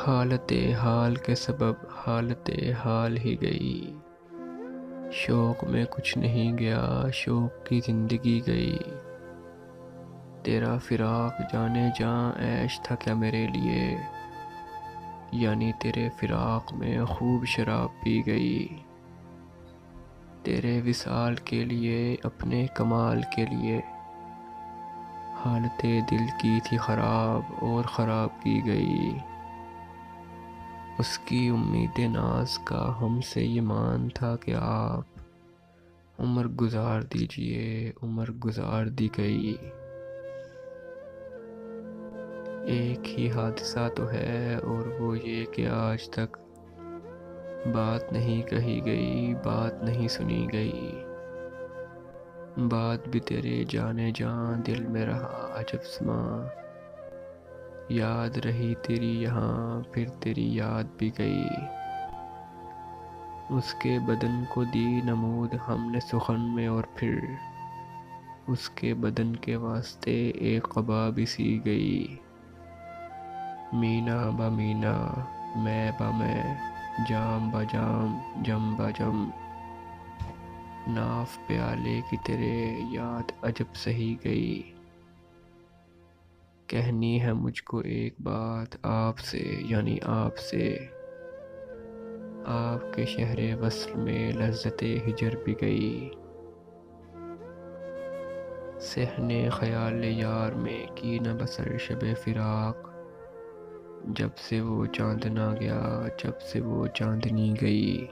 حالت حال کے سبب حالت حال ہی گئی، شوق میں کچھ نہیں گیا، شوق کی زندگی گئی۔ تیرا فراق جانے جاں عیش تھا کیا میرے لیے، یعنی تیرے فراق میں خوب شراب پی گئی۔ تیرے وصال کے لیے، اپنے کمال کے لیے، حالت دل کی تھی خراب اور خراب کی گئی۔ اس کی امید ناز کا ہم سے یہ مان تھا کہ آپ عمر گزار دیجئے، عمر گزار دی گئی۔ ایک ہی حادثہ تو ہے اور وہ یہ کہ آج تک بات نہیں کہی گئی، بات نہیں سنی گئی۔ بات بھی تیرے جانے جاں دل میں رہا عجب سماں، یاد رہی تیری یہاں پھر تیری یاد بھی گئی۔ اس کے بدن کو دی نمود ہم نے سخن میں اور پھر اس کے بدن کے واسطے ایک قبا بھی سی گئی۔ مینا با مینا، میں با میں، جام با جام، جم با جم، ناف پیالے کی تیرے یاد عجب سہی گئی۔ کہنی ہے مجھ کو ایک بات آپ سے، یعنی آپ سے، آپ کے شہر وصل میں لذت ہجر بھی گئی۔ صحن خیال یار میں کی نہ بسر شب فراق، جب سے وہ چاند نہ گیا، جب سے وہ چاندنی گئی۔